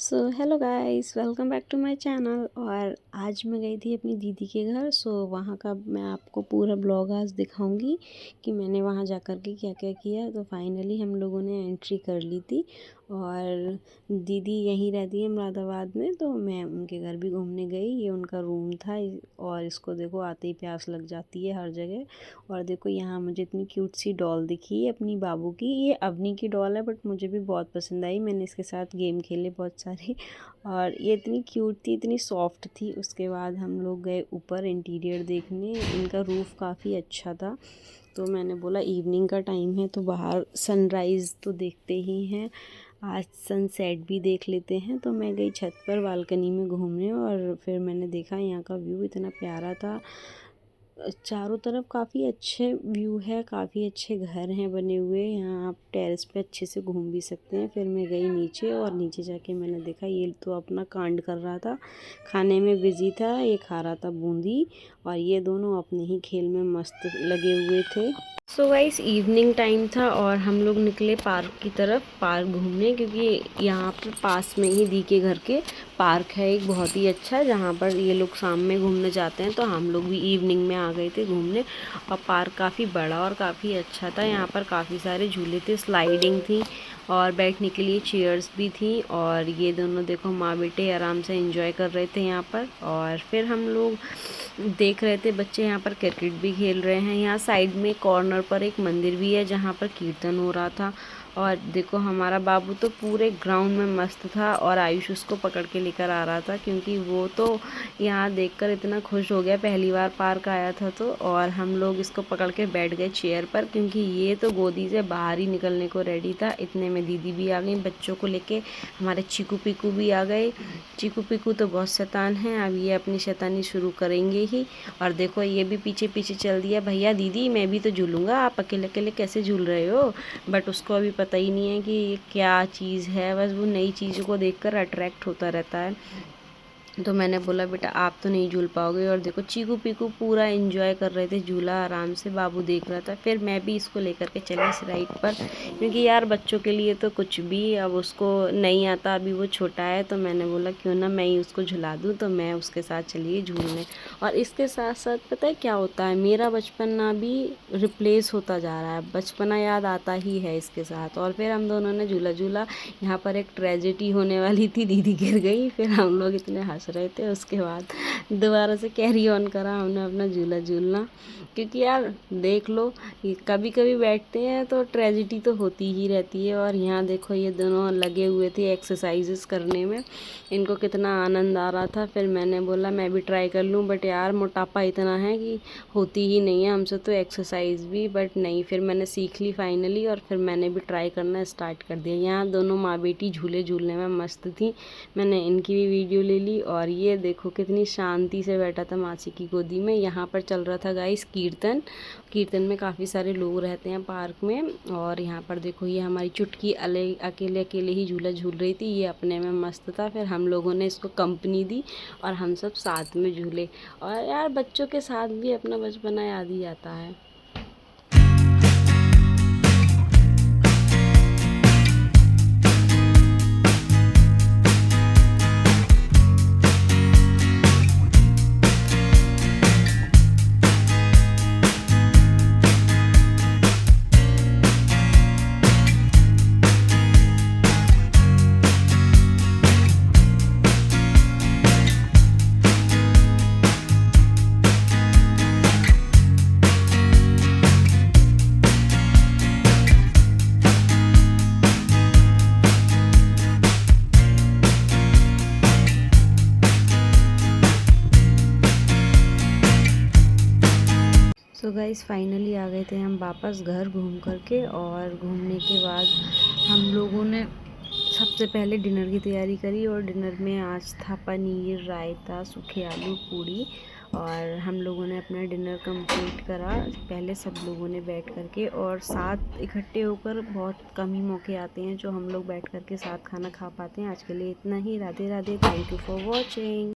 So hello guys, welcome back to my channel. और आज मैं गई थी अपनी दीदी के घर। वहाँ का मैं आपको पूरा ब्लॉग आज दिखाऊंगी कि मैंने वहाँ जा कर के क्या क्या किया। तो फाइनली हम लोगों ने एंट्री कर ली थी और दीदी यहीं रहती है मुरादाबाद में, तो मैं उनके घर भी घूमने गई। ये उनका रूम था और इसको देखो आते ही प्यास लग जाती है हर जगह। और देखो यहाँ मुझे इतनी क्यूट सी डॉल दिखी है अपनी बाबू की। ये अवनी की डॉल है बट मुझे भी बहुत पसंद आई। मैंने इसके साथ गेम खेले बहुत सारे और ये इतनी क्यूट थी, इतनी सॉफ्ट थी। उसके बाद हम लोग गए ऊपर इंटीरियर देखने। इनका रूफ़ काफ़ी अच्छा था, तो मैंने बोला इवनिंग का टाइम है तो बाहर सनराइज़ तो देखते ही हैं, आज सनसेट भी देख लेते हैं। तो मैं गई छत पर बालकनी में घूमने और फिर मैंने देखा यहाँ का व्यू इतना प्यारा था। चारों तरफ काफ़ी अच्छे व्यू है, काफ़ी अच्छे घर हैं बने हुए। यहाँ आप टेरेस पे अच्छे से घूम भी सकते हैं। फिर मैं गई नीचे और नीचे जाके मैंने देखा ये तो अपना कांड कर रहा था, खाने में बिजी था। ये खा रहा था बूंदी और ये दोनों अपने ही खेल में मस्त लगे हुए थे। सो गाइस इवनिंग टाइम था और हम लोग निकले पार्क की तरफ, पार्क घूमने, क्योंकि यहाँ पर पास में ही दी के घर के पार्क है एक बहुत ही अच्छा, जहाँ पर ये लोग शाम में घूमने जाते हैं। तो हम लोग भी इवनिंग में आ गए थे घूमने और पार्क काफ़ी बड़ा और काफ़ी अच्छा था। यहाँ पर काफ़ी सारे झूले थे, स्लाइडिंग थी और बैठने के लिए चेयर्स भी थी। और ये दोनों देखो माँ बेटे आराम से एंजॉय कर रहे थे यहाँ पर। और फिर हम लोग देख रहे थे बच्चे यहाँ पर क्रिकेट भी खेल रहे हैं। यहाँ साइड में कॉर्नर पर एक मंदिर भी है जहाँ पर कीर्तन हो रहा था। और देखो हमारा बाबू तो पूरे ग्राउंड में मस्त था और आयुष उसको पकड़ के लेकर आ रहा था, क्योंकि वो तो यहाँ देखकर इतना खुश हो गया, पहली बार पार्क आया था तो। और हम लोग इसको पकड़ के बैठ गए चेयर पर, क्योंकि ये तो गोदी से बाहर ही निकलने को रेडी था। इतने में दीदी भी आ गई बच्चों को लेके, हमारे चीकू पीकू भी आ गए। चीकू पीकू तो बहुत शैतान हैं, अब ये अपनी शैतानी शुरू करेंगे ही। और देखो ये भी पीछे पीछे चल दिया, भैया दीदी मैं भी तो झूलूंगा, आप अकेले अकेले कैसे झूल रहे हो। बट उसको अभी पता ही नहीं है कि ये क्या चीज़ है, बस वो नई चीज़ों को देखकर अट्रैक्ट होता रहता है। तो मैंने बोला बेटा आप तो नहीं झूल पाओगे। और देखो चीकू पीकू पूरा एंजॉय कर रहे थे झूला, आराम से बाबू देख रहा था। फिर मैं भी इसको लेकर के चली इस राइड पर, क्योंकि यार बच्चों के लिए तो कुछ भी, अब उसको नहीं आता, अभी वो छोटा है, तो मैंने बोला क्यों ना मैं ही उसको झुला दूँ। तो मैं उसके साथ चली झूलने। और इसके साथ साथ पता है क्या होता है, मेरा बचपना भी रिप्लेस होता जा रहा है, बचपना याद आता ही है इसके साथ। और फिर हम दोनों ने झूला झूला। यहाँ पर एक ट्रेजेडी होने वाली थी, दीदी गिर गई, फिर हम लोग इतने हंस रहे थे। उसके बाद दोबारा से कैरी ऑन करा हमने अपना झूला झूलना, क्योंकि यार देख लो कभी कभी बैठते हैं तो ट्रेजेडी तो होती ही रहती है। और यहाँ देखो ये दोनों लगे हुए थे एक्सरसाइजेस करने में, इनको कितना आनंद आ रहा था। फिर मैंने बोला मैं भी ट्राई कर लूँ, बट यार मोटापा इतना है कि होती ही नहीं है हमसे तो एक्सरसाइज भी। बट नहीं, फिर मैंने सीख ली फाइनली और फिर मैंने भी ट्राई करना स्टार्ट कर दिया। यहाँ दोनों माँ बेटी झूले झूलने में मस्त थी, मैंने इनकी भी वीडियो ले ली। और ये देखो कितनी शांति से बैठा था मासी की गोदी में। यहाँ पर चल रहा था गाइस कीर्तन, कीर्तन में काफ़ी सारे लोग रहते हैं पार्क में। और यहाँ पर देखो ये हमारी चुटकी अकेले अकेले ही झूला झूल रही थी, ये अपने में मस्त था। फिर हम लोगों ने इसको कंपनी दी और हम सब साथ में झूले। और यार बच्चों के साथ भी अपना बचपना याद ही आता है। सो गाइस फाइनली आ गए थे हम वापस घर घूम करके। और घूमने के बाद हम लोगों ने सबसे पहले डिनर की तैयारी करी। और डिनर में आज था पनीर, रायता, सूखे आलू, पूड़ी। और हम लोगों ने अपना डिनर कंप्लीट करा पहले सब लोगों ने बैठ करके। और साथ इकट्ठे होकर बहुत कम ही मौके आते हैं जो हम लोग बैठ करके साथ खाना खा पाते हैं। आज के लिए इतना ही, Radhe Radhe, thank you for watching.